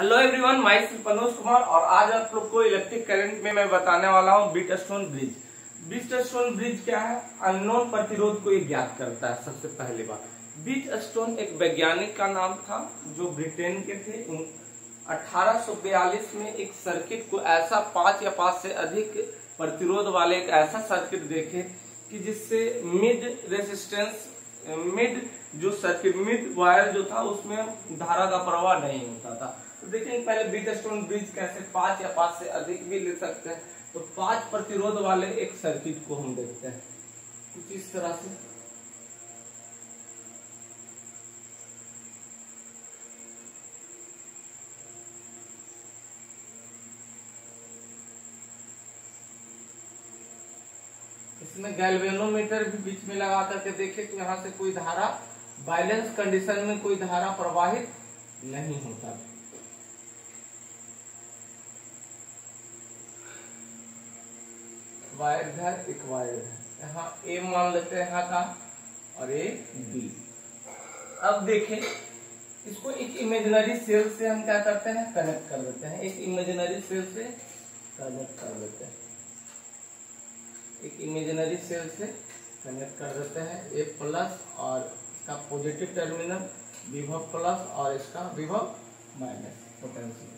Hello everyone, my self Manoj Kumar और आज आप लोग को इलेक्ट्रिक करंट में मैं बताने वाला हूँ व्हीटस्टोन ब्रिज। व्हीटस्टोन ब्रिज क्या है? अननोन प्रतिरोध को ये ज्ञात करता है। सबसे पहली बात, व्हीटस्टोन एक वैज्ञानिक का नाम था जो ब्रिटेन के थे। 1842 में एक सर्किट को ऐसा 5 या 5 से अधिक प्रतिरोध वाले एक ऐसा सर्किट देखे कि जिससे मिड वायर जो था उसमें धारा का प्रवाह नहीं होता था। तो देखेंगे पहले व्हीटस्टोन ब्रिज कैसे 5 या 5 से अधिक भी ले सकते हैं। तो 5 प्रतिरोध वाले एक सर्किट को हम देखते हैं कुछ इस तरह से। इसमें गैल्वेनोमीटर भी बीच में लगा करके देखे तो यहाँ से कोई धारा बैलेंस कंडीशन में कोई धारा प्रवाहित नहीं होता। वायर इधर, एक वायर है, यहाँ ए मान लेते हैं यहाँ का और ए बी। अब देखें इसको एक इमेजिनरी सेल से हम क्या करते हैं, कनेक्ट कर देते हैं। एक इमेजिनरी सेल से कनेक्ट कर देते हैं, एक इमेजिनरी सेल से कनेक्ट कर देते हैं। ए प्लस और इसका पॉजिटिव टर्मिनल विभव प्लस और इसका विभव माइनस पोटेंशियल।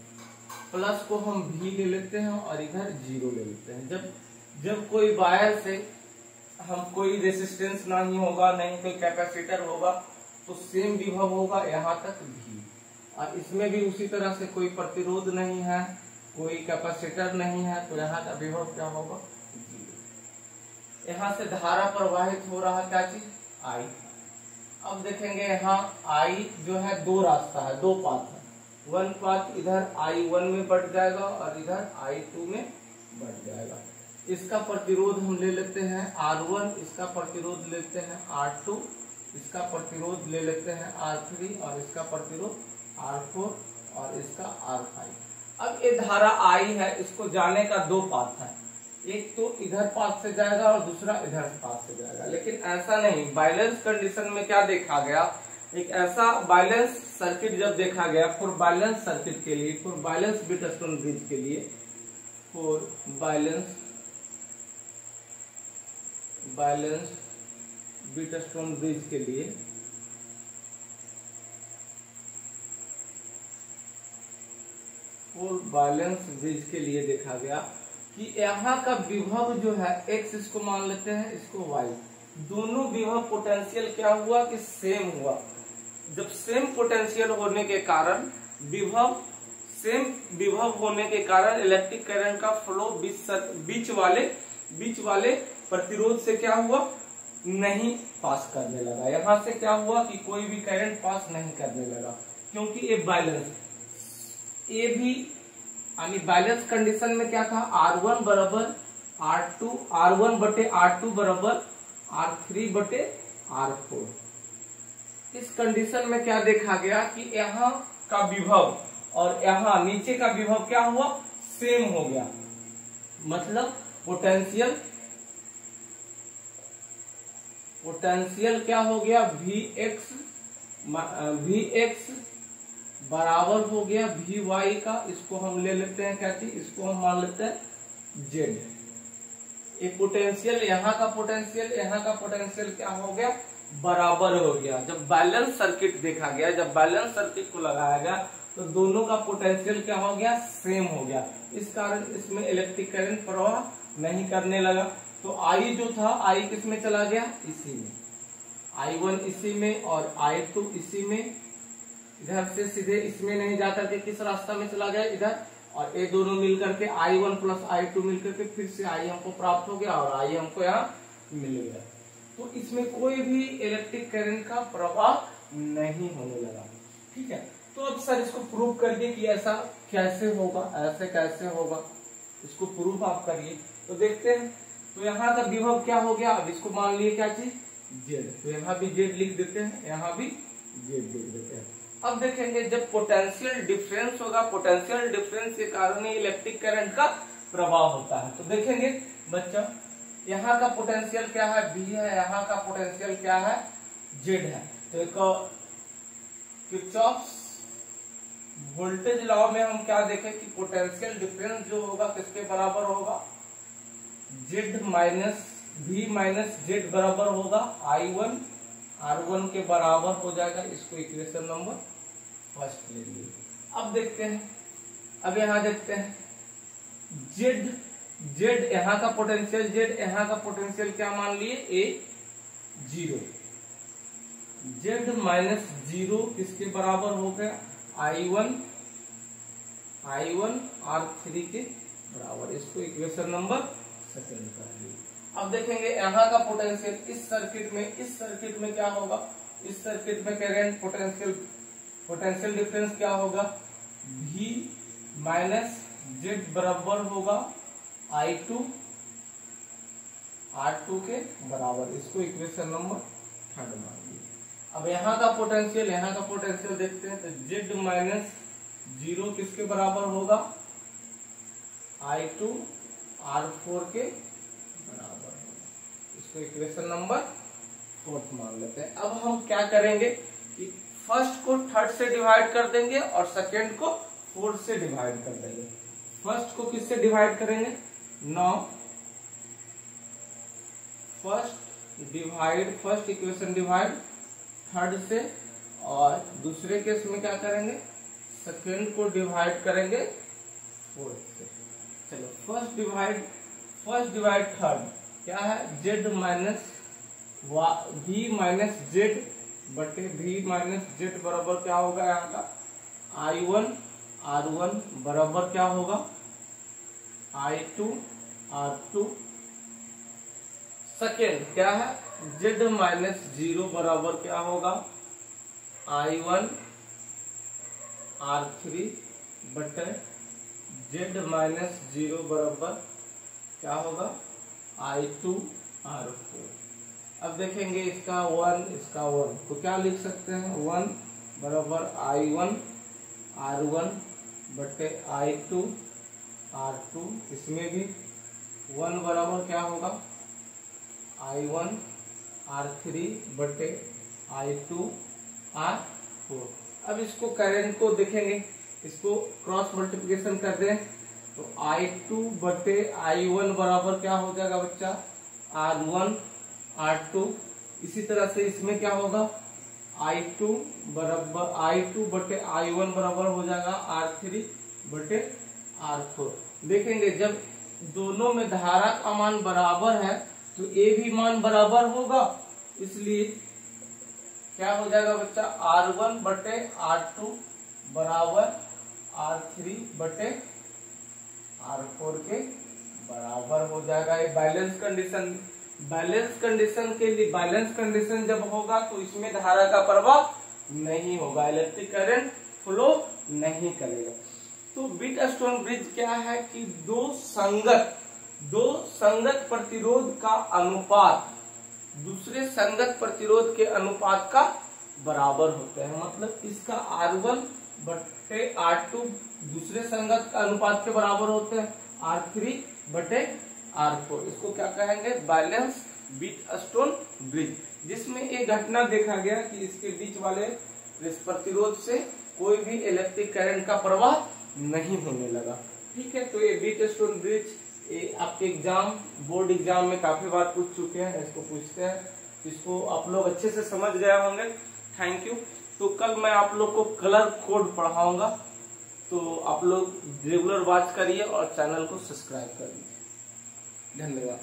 प्लस को हम भी ले लेते हैं और इधर जीरो ले लेते हैं। जब कोई वायर से हम कोई रेसिस्टेंस नहीं होगा, नहीं कोई कैपेसिटर होगा, तो सेम विभव होगा यहाँ तक भी। और इसमें भी उसी तरह से कोई प्रतिरोध नहीं है, कोई कैपेसिटर नहीं है, तो यहाँ का विभव क्या होगा, जीरो। यहाँ से धारा प्रवाहित हो रहा क्या चीज, आई। अब देखेंगे यहाँ आई जो है दो रास्ता है, दो पाथ है। वन पाथ इधर I1 में बढ़ जाएगा और इधर I2 में बढ़ जाएगा। इसका प्रतिरोध हम ले लेते हैं R1, इसका प्रतिरोध लेते हैं R2, इसका प्रतिरोध ले लेते हैं R3 और इसका प्रतिरोध R4 और इसका R5। अब ये धारा I है, इसको जाने का दो पाथ है, एक तो इधर पाथ से जाएगा और दूसरा इधर पाथ से जाएगा। लेकिन ऐसा नहीं, बैलेंस कंडीशन में क्या देखा गया, एक ऐसा बैलेंस सर्किट जब देखा गया फॉर बैलेंस सर्किट के लिए, फॉर बैलेंस व्हीटस्टोन ब्रिज के लिए, फॉर बैलेंस व्हीटस्टोन ब्रिज के लिए फॉर बैलेंस ब्रिज के लिए देखा गया कि यहाँ का विभव जो है x, इसको मान लेते हैं, इसको y, दोनों विभव पोटेंशियल क्या हुआ कि सेम हुआ। जब सेम पोटेंशियल होने के कारण सेम विभव होने के कारण इलेक्ट्रिक करंट का फ्लो बीच वाले प्रतिरोध से क्या हुआ, नहीं पास करने लगा। यहाँ से क्या हुआ कि कोई भी करंट पास नहीं करने लगा, क्योंकि ये बैलेंस, ये भी यानी बैलेंस कंडीशन में क्या था, R1 बराबर R2, R1 बटे R2 बराबर R3 बटे R4। इस कंडीशन में क्या देखा गया कि यहाँ का विभव और यहाँ नीचे का विभव क्या हुआ, सेम हो गया। मतलब पोटेंशियल क्या हो गया, Vx बराबर हो गया Vy का। इसको हम ले लेते हैं क्या चीज, इसको हम मान लेते हैं Z। एक पोटेंशियल, यहाँ का पोटेंशियल, यहाँ का पोटेंशियल क्या हो गया, बराबर हो गया। जब बैलेंस सर्किट देखा गया, जब बैलेंस सर्किट को लगाया गया तो दोनों का पोटेंशियल क्या हो गया, सेम हो गया। इस कारण इसमें इलेक्ट्रिक करंट प्रवाह नहीं करने लगा। तो I जो था, I किस में चला गया, इसी में, I1 इसी में और I2 इसी में। इधर से सीधे इसमें नहीं जाकर के किस रास्ता में चला गया, इधर। और ये दोनों मिलकर के I1 प्लस I2 मिलकर के फिर से I हमको प्राप्त हो गया और I हमको यहाँ मिल गया। तो इसमें कोई भी इलेक्ट्रिक करंट का प्रवाह नहीं होने लगा। ठीक है, तो अब सर इसको प्रूव करिए कि ऐसा कैसे होगा, ऐसे कैसे होगा, इसको प्रूफ आप करिए। तो देखते हैं। तो यहाँ का विभव क्या हो गया, अब इसको मान लिए क्या चीज, Z। तो यहाँ भी Z लिख देते हैं, यहाँ भी Z लिख देते हैं। अब देखेंगे जब पोटेंशियल डिफरेंस होगा, पोटेंशियल डिफरेंस के कारण ही इलेक्ट्रिक करंट का प्रभाव होता है। तो देखेंगे बच्चा, यहाँ का पोटेंशियल क्या है, V है, यहाँ का पोटेंशियल क्या है, Z है। तो एक किरचॉफ्स वोल्टेज लॉ में हम क्या देखें कि पोटेंशियल डिफरेंस जो होगा किसके बराबर होगा, Z minus V minus Z बराबर होगा I1 R1 के बराबर हो जाएगा। इसको इक्वेशन नंबर फर्स्ट ले लिए। अब देखते हैं, अब यहां देखते हैं Z यहाँ का पोटेंशियल, Z यहाँ का पोटेंशियल क्या मान लिए, A 0, Z माइनस 0 किसके बराबर हो गया, I1 R3 के बराबर। इसको इक्वेशन नंबर सेकंड कर लिए। अब देखेंगे यहाँ का पोटेंशियल इस सर्किट में क्या होगा, इस सर्किट में करंट पोटेंशियल डिफरेंस क्या होगा, V माइनस Z बराबर होगा I2 R2 के बराबर। इसको इक्वेशन नंबर थर्ड मान लिया। अब यहाँ का पोटेंशियल देखते हैं, तो Z माइनस 0 किसके बराबर होगा, I2 R4 के बराबर होगा। इसको इक्वेशन नंबर फोर्थ मान लेते हैं। अब हम क्या करेंगे कि फर्स्ट को थर्ड से डिवाइड कर देंगे और सेकेंड को फोर्थ से डिवाइड कर देंगे। फर्स्ट को किससे डिवाइड करेंगे, 9, फर्स्ट इक्वेशन डिवाइड थर्ड से, और दूसरे केस में क्या करेंगे, सेकेंड को डिवाइड करेंगे फोर्थ से। चलो फर्स्ट डिवाइड थर्ड क्या है, Z minus V minus Z बटे V माइनस Z बराबर क्या होगा, यहाँ का I1 R1 बराबर क्या होगा, I2 R2। सेकेंड क्या है, Z माइनस 0 बराबर क्या होगा, I1 R3 बटे Z माइनस 0 बराबर क्या होगा, I2 R4। अब देखेंगे इसका 1 तो क्या लिख सकते हैं, 1 बराबर I1 R1 बटे I2 R2। इसमें भी 1 बराबर क्या होगा, I1 R3 बटे I2 R4। अब इसको करंट को देखेंगे, इसको क्रॉस मल्टीप्लिकेशन कर दें तो I2 बटे I1 बराबर क्या हो जाएगा बच्चा, R1 R2। इसी तरह से इसमें क्या होगा, I2 बटे I1 बराबर हो जाएगा R3 बटे R4। देखेंगे जब दोनों में धारा का मान बराबर है तो A भी मान बराबर होगा, इसलिए क्या हो जाएगा बच्चा, R1 बटे R2 बराबर R3 बटे R4 के बराबर हो जाएगा। ये बैलेंस कंडीशन जब होगा तो इसमें धारा का प्रभाव नहीं होगा, इलेक्ट्रिक करंट फ्लो नहीं करेगा। तो व्हीटस्टोन ब्रिज क्या है कि दो संगत प्रतिरोध का अनुपात दूसरे संगत प्रतिरोध के अनुपात का बराबर होता है। मतलब इसका R1 बटे R2 दूसरे संगत का अनुपात के बराबर होते हैं R3 बटे R4। इसको क्या कहेंगे, बैलेंस व्हीटस्टोन ब्रिज, जिसमें एक घटना देखा गया कि इसके बीच वाले इस प्रतिरोध से कोई भी इलेक्ट्रिक करंट का प्रवाह नहीं होने लगा। ठीक है, तो ये व्हीटस्टोन ब्रिज आपके बोर्ड एग्जाम में काफी बार पूछ चुके हैं, इसको पूछते हैं, इसको आप लोग अच्छे से समझ गए होंगे। Thank you. तो कल मैं आप लोग को कलर कोड पढ़ाऊंगा, तो आप लोग रेगुलर वॉच करिए और चैनल को सब्सक्राइब करिए। धन्यवाद।